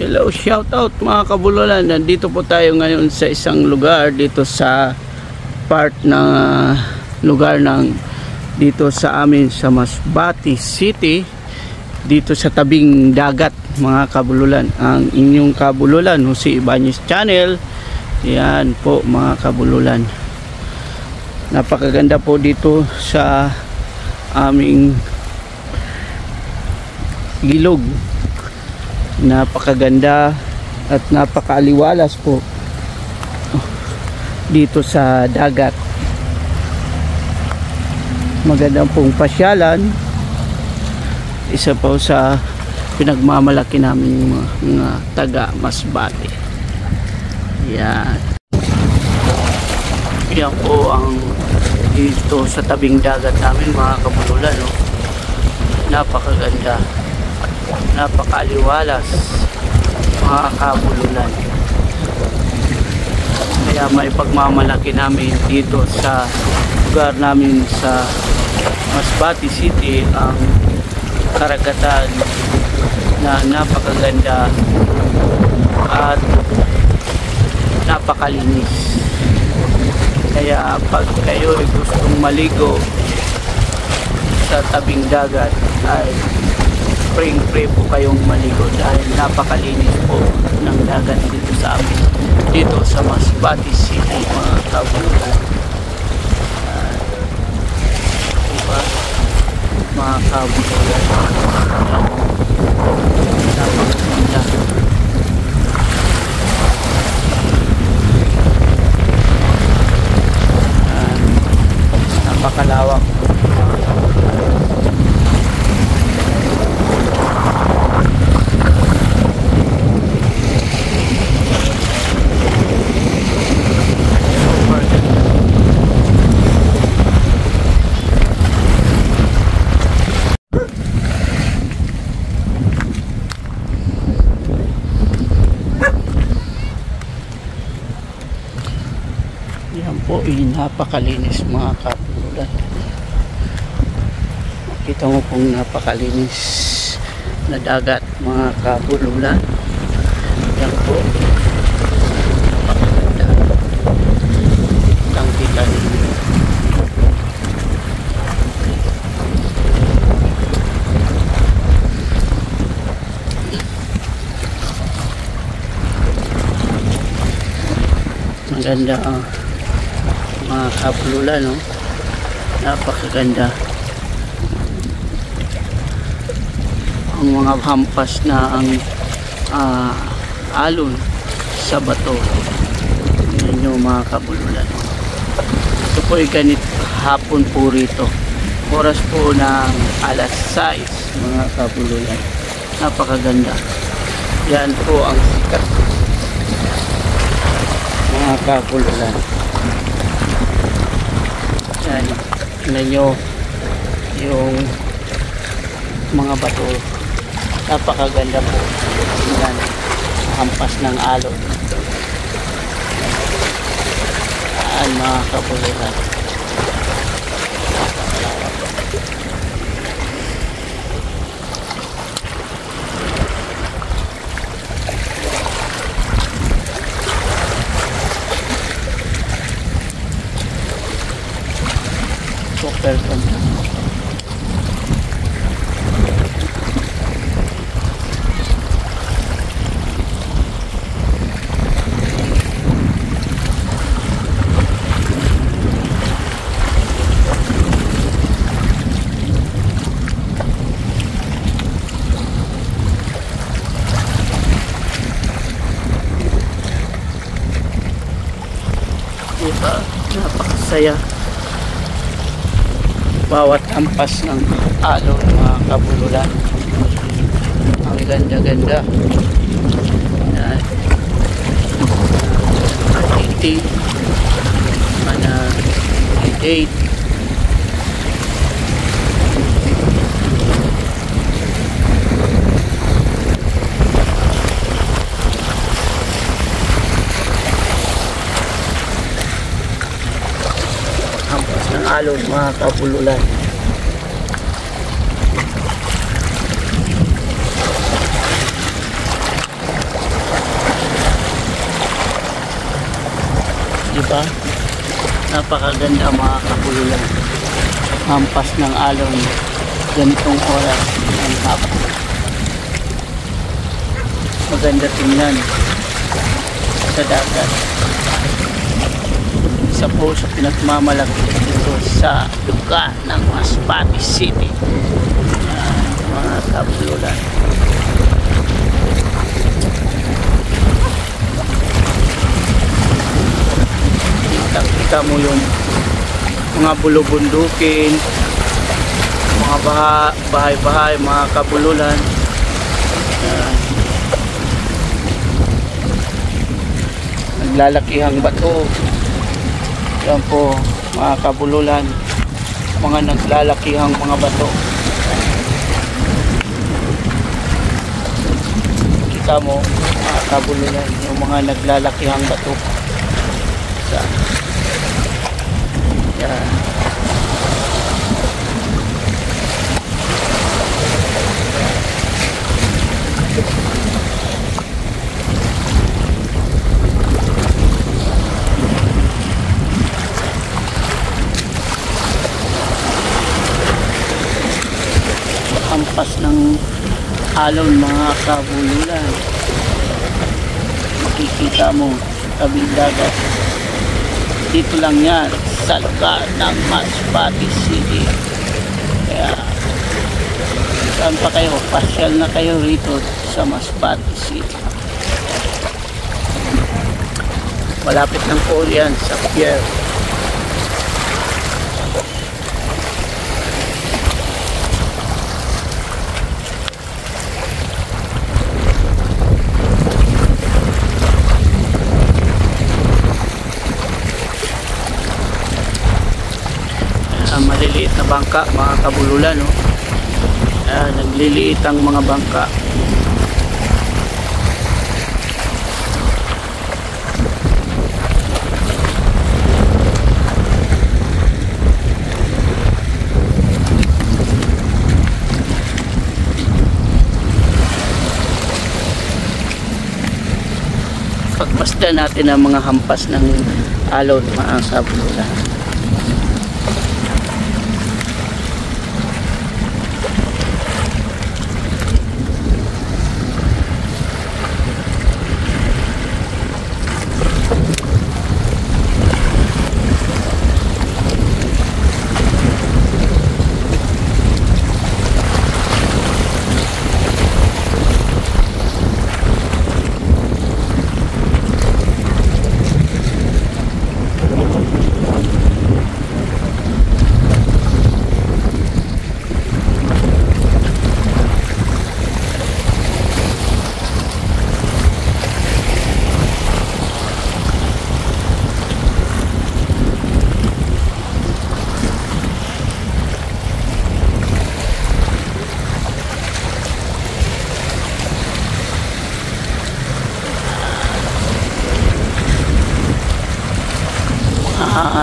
Hello, shout out mga kabululan. Nandito po tayo ngayon sa isang lugar dito sa part ng lugar ng dito sa amin sa Masbate City, dito sa tabing dagat mga kabululan. Ang inyong kabululan, Jose Ibanez Channel. Yan po mga kabululan. Napakaganda po dito sa aming ilog. Napakaganda at napakaaliwalas po dito sa dagat. Magandang pong pasyalan. Isa po sa pinagmamalaki namin mga taga Masbate. Yan. Yan po ang dito sa tabing dagat namin mga kabululan, no? Napakaganda, napakaaliwalas mga kabululan. Kaya may pagmamalaki namin dito sa lugar namin sa Masbate City ang karagatan na napakaganda at napakalinis. Kaya pag kayo ay gustong maligo sa tabing dagat ay spring-free po kayong maligo dahil napakalinis po ng dagat dito sa amin, dito sa Masbate City mga kabululan. Diba? Mga kabululan, napakaganda. Napakalawak. Yan po, napakalinis mga kabululan. Makita mo pong napakalinis na dagat mga kabululan. Yan po, napakaganda. Kitang-kita ninyo. Maganda mga kabululan, no? Napakaganda. Ang mga hampas na ang alon sa bato. Yan yung mga kabululan. Ito po ay ganit hapon po rito. Oras po ng alas 6 mga kabululan. Napakaganda. Yan po ang sikat mga kabululan. Yan, tingnan nyo yung mga bato, napakaganda po. Yan, hampas ng alon. Yan mga kabululan. Super ganda. Diba? Napakasaya. Bawat hampas ng alon mga kabululan. Ang ganda-ganda. Yan. Titi. Mana date. Hampas ng alon mga kabululan. Diba? Napakaganda mga kabululan. Hampas ng alon. Ganitong oras ang hapon. Maganda tingnan sa dagat. Isa po sa pinagmamalaki dito sa lugar ng Masbate City. Mga kabululan. Kita mo yung mga bulubundukin, mga bahay-bahay, mga kabululan. Naglalakihang bato. Yan po mga kabululan, mga naglalakihang mga bato. Kita mo mga kabululan, yung mga naglalakihang bato. Yan. Hampas ng alon mga kabululan. Makikita mo sa tabing dagat. Dito lang yan sa lugar ng Masbate City. Kaya saan pa kayo? Pasyal na kayo rito sa Masbate City. Malapit lang po yan sa pier. Maliliit na bangka mga kabululan, no? Nagliliit ang mga bangka. Pagmasdan natin ang mga hampas ng alon mga kabululan.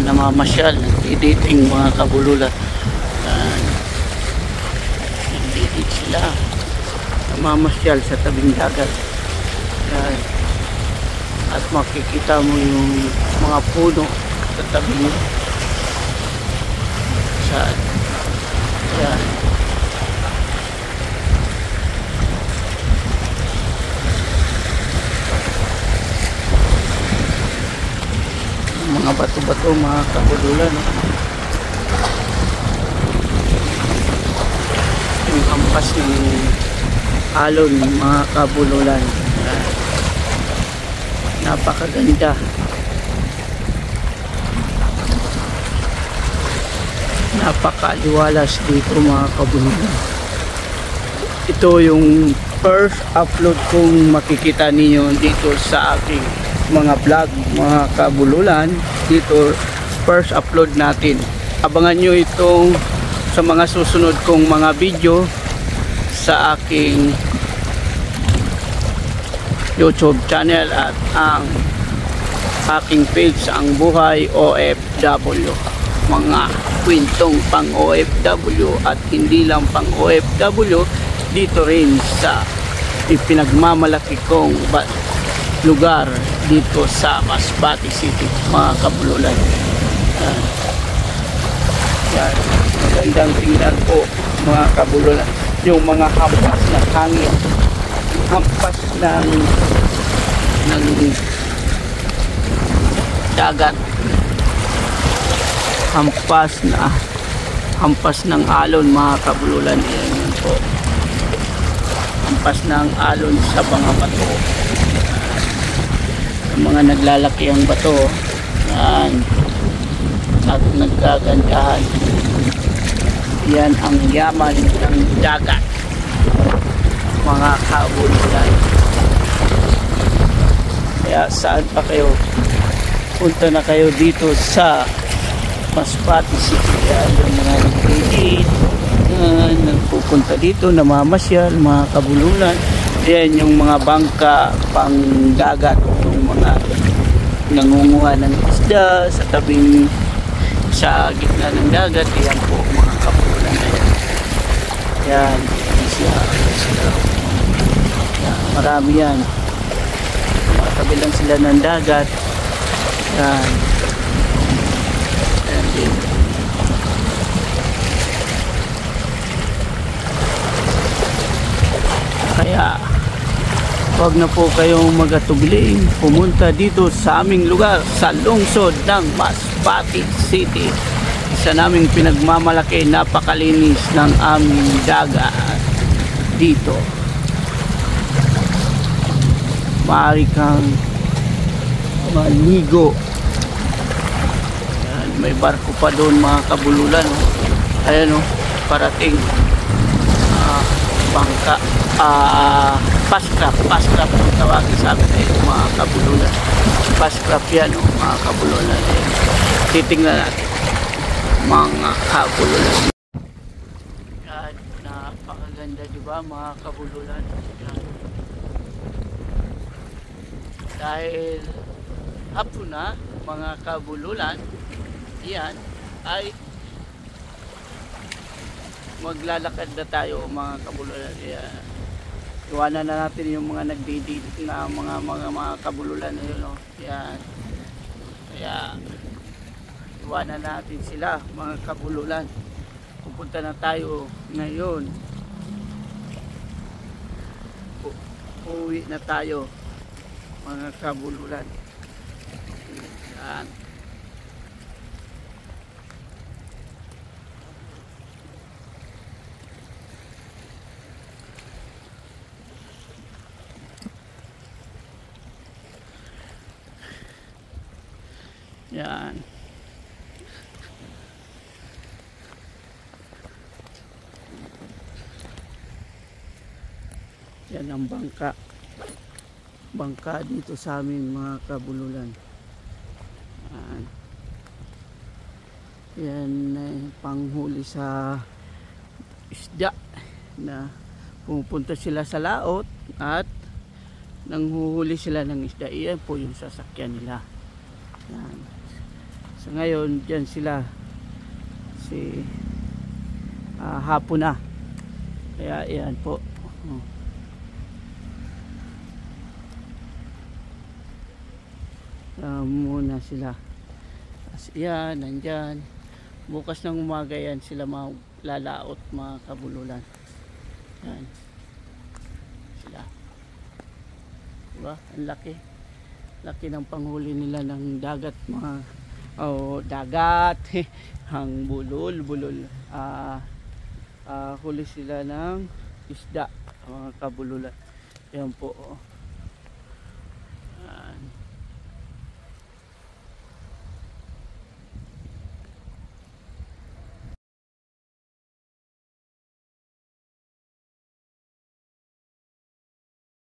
Namamasyal, nagdiditing mga kabululan. Nagdiditing sila, namamasyal sa tabing dagat. At makikita mo yung mga puno sa tabing saan. Yan. Mga bato-bato mga kabululan, no? Yung hampas ng alon mga kabululan. Napakaganda. Napakaliwalas dito mga kabululan. Ito yung first upload kong makikita ninyo dito sa aking mga vlog mga kabululan. Dito first upload natin. Abangan nyo itong sa mga susunod kong mga video sa aking YouTube channel at ang aking page Ang Buhay OFW. Mga kwentong pang OFW at hindi lang pang OFW, dito rin sa ipinagmamalaki kong lugar dito sa Masbate City, mga kabululan. Yan. Magandang tingnan po, mga kabululan, yung mga hampas ng hangin, hampas ng dagat, hampas ng alon, mga kabululan. Yan po, hampas ng alon sa mga bato, mga naglalaki ang bato. Yan, at nagkagandahan. Yan ang yaman ng dagat, mga kabululan. Kaya saan pa kayo, punta na kayo dito sa Masbate City. Yan yung mga nag-date, nagpupunta dito, namamasyal, mga kabululan. Yan yung mga bangka pang dagat, yung mga nangunguha ng isda sa tabing, sa gitna ng dagat. Yan po, mga kabululan na yan. Yan, marami yan, matabi lang sila ng dagat. Yan, yan din. Kaya huwag na po kayong magatubling pumunta dito sa aming lugar sa lungsod ng Masbate City. Isa naming pinagmamalaki, napakalinis ng aming dagat dito. Maaari kang maligo. Yan, may barko pa doon, mga kabululan. Ayan o, parating bangka, paskrap ang tawagin sa amin ay mga kabululan. Paskrap yan o, mga kabululan. Titingnan natin, mga kabululan. Yan, napakaganda diba, mga kabululan. Yan. Dahil hapon na, mga kabululan, yan ay maglalakad na tayo, mga kabululan. Iwanan na natin yung mga nagdidate na mga kabululan na yun, no? Yan. Kaya iwanan natin sila, mga kabululan. Pupunta na tayo ngayon. Uwi na tayo, mga kabululan. Yan. Yan. Yan ang bangka. Bangka dito sa amin, mga kabululan. Yan ay panghuli sa isda, na pupunta sila sa laot at nanghuhuli sila ng isda. Iyan po yung sasakyan nila. Yan. So ngayon dyan sila, hapon na, kaya yan po. Muna sila. As yan, nandyan. Bukas ng umaga yan sila lalaot, mga kabululan. Yan. Sila. Diba? Ang laki. Laki ng panghuli nila ng dagat, mga dagat. Ang bulol. Huli sila ng isda, mga kabululan. Yan po.